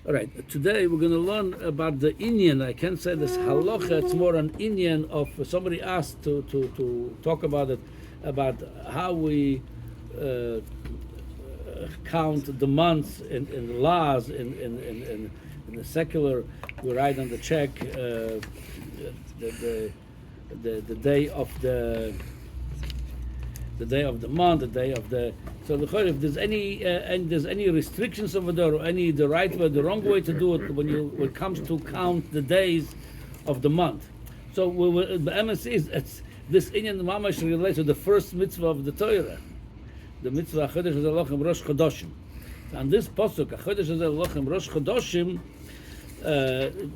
All right, today we're going to learn about the Inyan. I can't say this halacha, it's more an Inyan of somebody asked to talk about it, about how we count the months in the laws, in the secular. We write on the check the day of the day of the month, the day of the. So if there's any restrictions over there, or the right way, the wrong way to do it when it comes to count the days of the month. So the MSC is this Inyan Mamash relates to the first mitzvah of the Torah, the mitzvah Chodesh Hazalochem Rosh Chodoshim. And this pasuk Chodesh Hazalochem Rosh Chodoshim,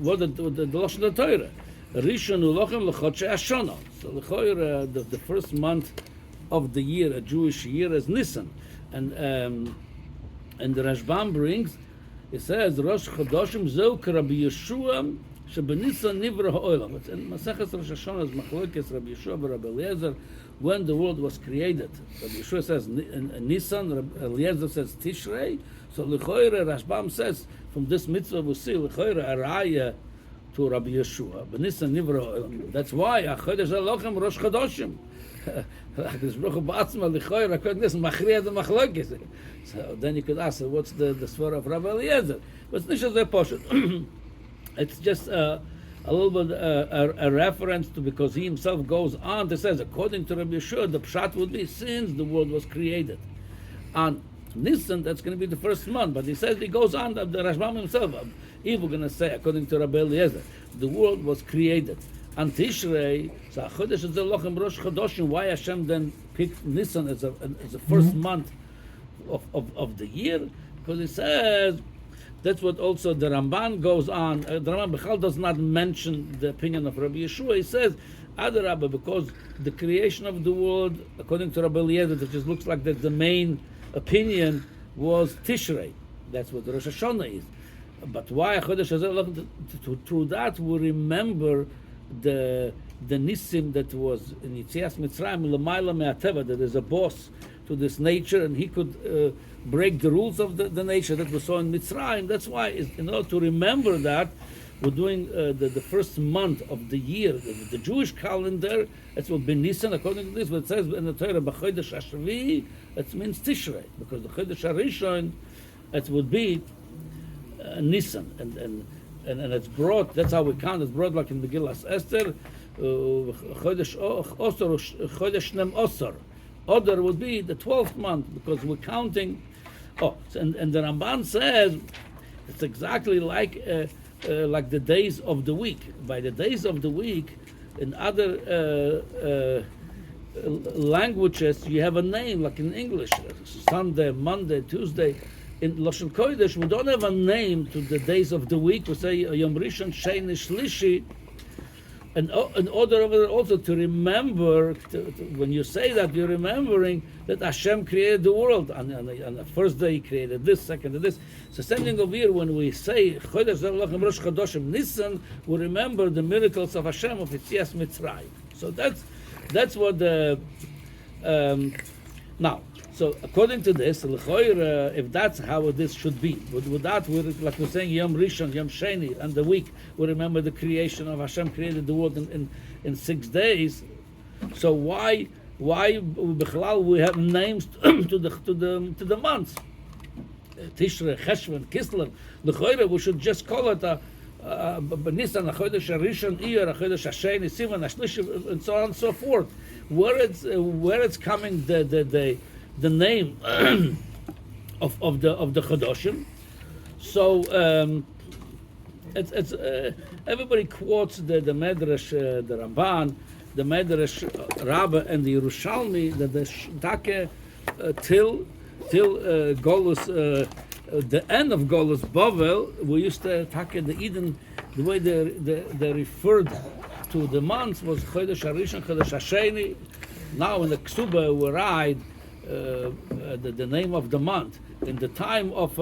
what the lashon of the Torah, Rishon Ulochem L'Chodshei Hashana. So the first month of the year, a Jewish year, is Nisan, and the Rashbam brings, it says Rosh Chodoshim Zeu Rabbi Yeshua Shebenisan Nivra Ha'olam. It's in Maseches Rosh Hashanah's Machlokes Rabbi Yeshua Rabbi Eliezer when the world was created. Rabbi Yeshua says Nisan, Rabbi Eliezer says Tishrei. So L'choire Rashbam says from this mitzvah we see L'choire a raya to Rabbi Yeshua Benisan Nivra Ha'olam. That's why Chodesh Halochem Rosh Chodoshim. So then you could ask, what's the svara of Rabbi Eliezer? But it's not a poshut. It's just a little bit a reference to, because he himself goes on to says, according to Rabbi Yeshua, the pshat would be since the world was created. On Nisan, that's going to be the first month, but he says, he goes on, the Rashbam himself, if we're going to say, according to Rabbi Eliezer, the world was created. And Tishrei, so Chodesh Hazalochem Rosh Chodoshim, why Hashem then picked Nisan as a first month of the year? Because he says, that's what also the Ramban goes on. The Ramban Bechal does not mention the opinion of Rabbi Yeshua. He says, Adarabba, because the creation of the world, according to Rabbi Eliezer, that just looks like that the main opinion was Tishrei. That's what Rosh Hashanah is. But why Chodesh Hazalochem? Through that we remember the Nisim that was in Yitzias Mitzrayim, L'mayla Me'ateva, that is a boss to this nature, and he could break the rules of the nature that we saw in Mitzrayim. That's why, in order to remember that, we're doing the first month of the year, the Jewish calendar. That's what Ben Nisan, according to this, but it says in the Torah, B'chodesh Hashvi, it means Tishrei, because the Chodesh Harishon, it would be Nisan, and it's brought, that's how we count, it's brought like in Megillas Esther, Chodesh Osor, Chodesh Nem Osor. Other would be the 12th month, because we're counting, and the Ramban says, it's exactly like the days of the week. By the days of the week, in other languages, you have a name, like in English, Sunday, Monday, Tuesday. In Lashon Kodesh, we don't have a name to the days of the week. We say Yom Rishon, Sheni, Shlishi, and in order over there also to remember, when you say that, you're remembering that Hashem created the world. On the first day He created this, second this. So standing over here, when we say Chodesh Halochem Rosh Chodoshim Nisan, we remember the miracles of Hashem of Yitzias Mitzrayim. So that's what the now. So according to this, if that's how this should be, with that, like we're saying, Yom Rishon, Yom Sheni, and the week, we remember the creation of Hashem created the world in 6 days. So why Bichlal we have names to the months? Tishrei, Cheshvan, Kislev. L'choire we should just call it Nisan, Chodesh Rishon, Iyar, Chodesh Hasheni, Sivan, Ashlish, and so on and so forth. Where it's coming the name of the Chodoshim. So it's everybody quotes the Medrash, the Ramban, the Medrash Rabbah, and the Yerushalmi, that the Take till Golus, the end of Golus Bavel, we used to take the Eden, the way they referred to the months was Chodesh Harishon, Chodesh Hasheni. Now in the Ksuba we write the name of the month in the time of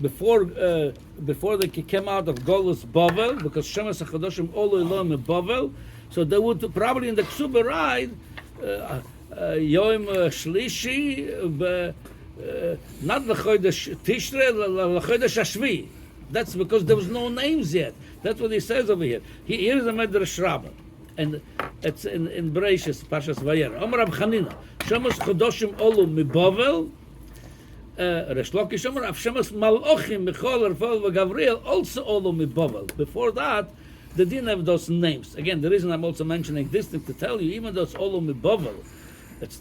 before they came out of Golus Bavel, because Shemesh HaChadoshim Olu Elohim in Bavel, so they would probably in the Ksuba write Yom Shlishi, not the Chodesh Tishrei, the Chodesh Hashvi. That's because there was no names yet. That's what he says over here. Here is a Medrash Rabbah, and it's in Bereishis Pashas Vayer. Amar Rab Chanina, Shemos Chodoshim Olu Mibovel. Resh Lakish Amar Av Shemos Malochim Michol Rafal VeGavriel also Olu Mibovel. Before that, they didn't have those names. Again, the reason I'm also mentioning this thing to tell you, even though it's Olu Mibovel, it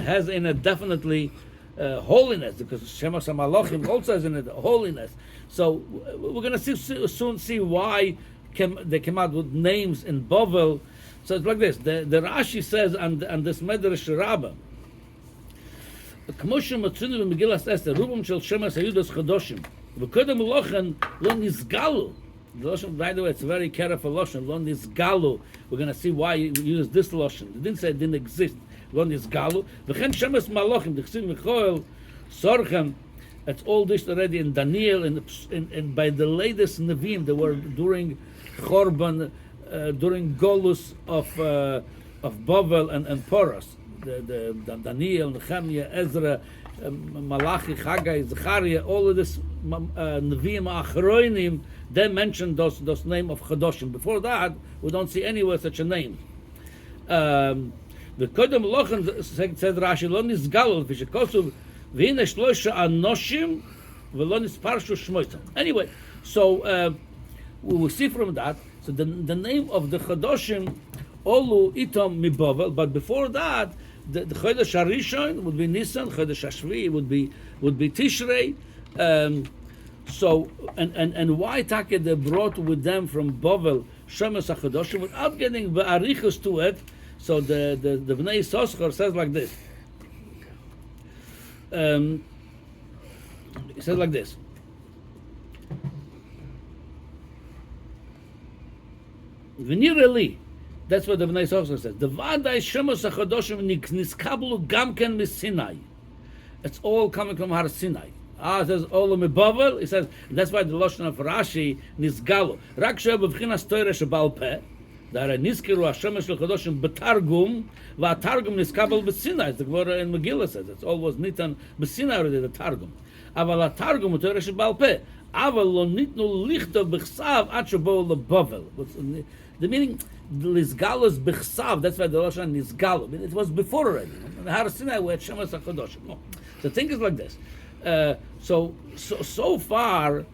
has in it definitely holiness, because Shemos HaMalachim also has in it holiness. So we're going to soon see why they came out with names in Bovel. So it's like this. The Rashi says on this Medrash Rabbah, K'moshe Matzunu v'Megillas Esther, Rubum shel Shemos Hayudos Chodoshim, v'kodem Lochen lo nizgalu. The Lashon, by the way, it's a very careful Lashon, lo nizgalu. We're going to see why you use this Lashon. It didn't say it didn't exist. Lo nizgalu. V'chen Shemos Malachim, d'chsiv Michoel, Sorchem. It's all this already in Daniel, and by the latest Nevi'im, they were during Chorban, during Golus of Bavel and Poros. The Daniel, Nehemiah, Ezra, Malachi, Haggai, Zechariah, all of this Nevi'im Achroinim, they mentioned those name of Chodoshim. Before that, we don't see anywhere such a name. The Kodem Lochen said Rashi, Lo Nizgalol, V'shekosov, V'hine Shloisha Anoshim, V'lo Nisparshu Shmoitzim. Anyway, so we will see from that. So the name of the Chodoshim, Olu Itom Mibovel, but before that, the Chodesh Harishon would be Nisan, Chodesh Hashvi would be Tishrei. So and why Take they brought with them from Bovel Shemos HaChodoshim without getting Ba'arichus to it? So the Bnei Yissaschar says like this. He says like this. V'nireli, that's what the Bnei Yissaschar says. The Vadai Shemos HaChodoshim niskablu gamken miSinai. It's all coming from Har Sinai. It says Olam Mibovel. It says that's why the Lashon of Rashi nisgalu. Rak she'eh b'vchinas Torah shebal peh. That niskiru Hashem shel Chodoshim b'targum v'atargum niskabel b'Sinai. The Gemara in Megillah says it's always nitan b'Sinai already the targum. Aval atargum Torah shebal peh. Aval lo nitnu lichto b'chsav ad shebo leBovel. The meaning nisgalus b'chsav. That's why the Lashon nisgalu. It was before already. The Har Sinai were Shemes HaChodoshim. No. The thing is like this. So far,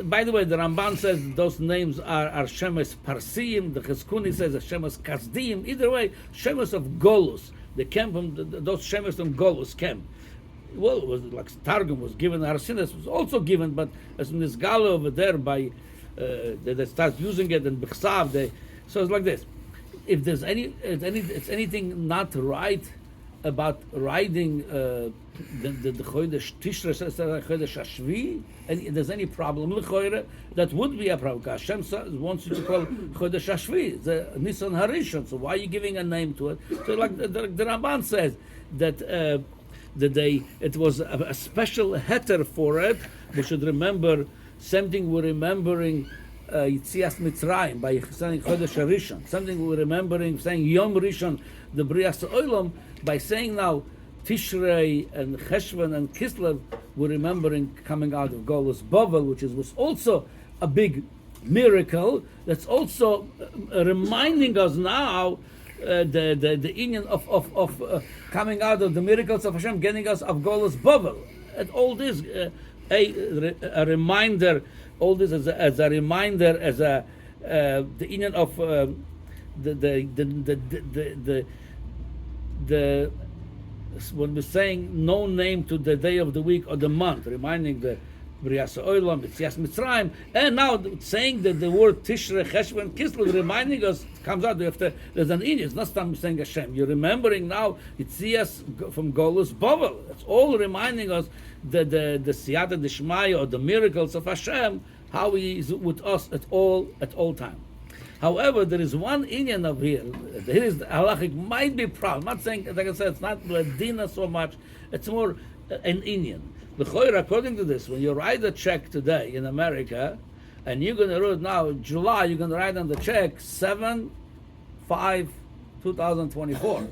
by the way, the Ramban says those names are Shemes Parsim. The Chizkuni says Shemes Kasdim. Either way, Shemes of Golus. They came from those Shemes from Golus came. Well, it was like Targum was given. Arsinas was also given, but as in this Gala over there, by they start using it in Bechsav. So it's like this. If there's it's anything not right about riding the Chodesh Tishrei, Chodesh Hashvi, and if there's any problem, that would be a problem. Hashem wants you to call Chodesh Hashvi, the Nisan Harishon. So why are you giving a name to it? So like the Ramban says that it was a special heter for it. We should remember something we're remembering Yitzias Mitzrayim by saying Chodesh Harishon. Something we're remembering saying Yom Rishon, the Brias Olam, by saying now Tishrei and Cheshvan and Kislev, we're remembering coming out of Golus Bovel, which was also a big miracle. That's also reminding us now the union of coming out of the miracles of Hashem, getting us of Golus Bovel. And all this a reminder. All this as a reminder, as the union of the when we're saying no name to the day of the week or the month, reminding the Brias Olam, Yitzias Mitzrayim, and now saying that the word Tishrei, Cheshvan, Kislev, reminding us, comes out after there's an in. It's not saying Hashem. You're remembering now Yitzias from Golus Bovel. It's all reminding us the Siyata Dishmaya or the miracles of Hashem, how He is with us at all time. However, there is one Indian of here. Here is the halachic might be problem. I'm not saying, like I said, it's not Ladina so much. It's more an Indian. The Choyer, according to this, when you write a check today in America, and you're going to write now July, you're going to write on the check 7/5/2024.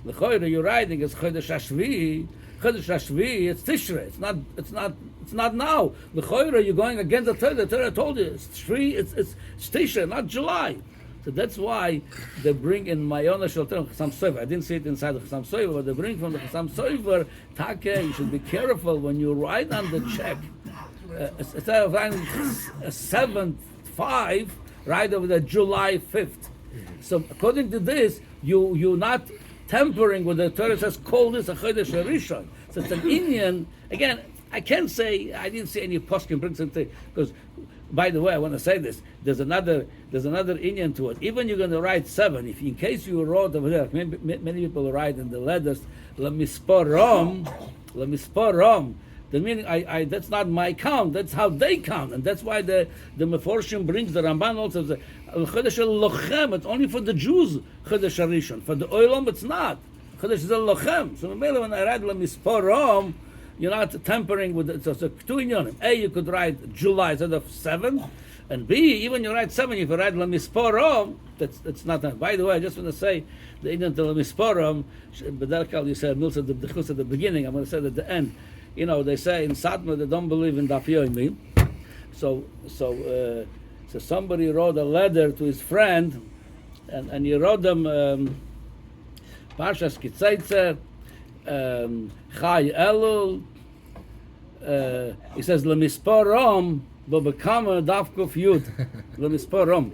The Choyer you're writing is Chodesh Hashvi. Chodesh Hashvi, it's Tishrei. It's not It's not now. The Choira, you're going against the Torah. The Torah told you it's Tisha, not July. So that's why they bring in Mayona Shalter Chasam Sofer. I didn't see it inside the Chasam Sofer, but they bring from the Chasam Sofer. Take, you should be careful when you write on the check. Instead of writing 7/5, write over the July 5th. So according to this, you're not tampering with the Torah says call this a Chodesh Rishon. So it's an Indian. Again, I can't say I didn't see any poskim brings something because. By the way, I want to say this. There's another Indian to it. Even you're going to write 7. If in case you wrote over there, many people write in the letters lemisporom. The meaning that's not my count. That's how they count, and that's why the Meforshim brings the Ramban also says Chodesh Lochem. It's only for the Jews Chodesh Rishon. For the Olam, it's not. Chodesh Lochem. So when I write lemisporom, you're not tampering with it. So two inyanim. A, you could write July instead of 7, and B, even you write 7, if you write lemisporom, that's not that. By the way, I just want to say the inyan to lemisporom. B'derkal, you said Milsa the B'chus at the beginning. I'm going to say it at the end. You know, they say in Satmar they don't believe in Daf Yomi. So somebody wrote a letter to his friend, and he wrote them Parshas Kitzaitzer. Chai Elul. He says lemisporom, but become a dafkuf yud. Lemisporom.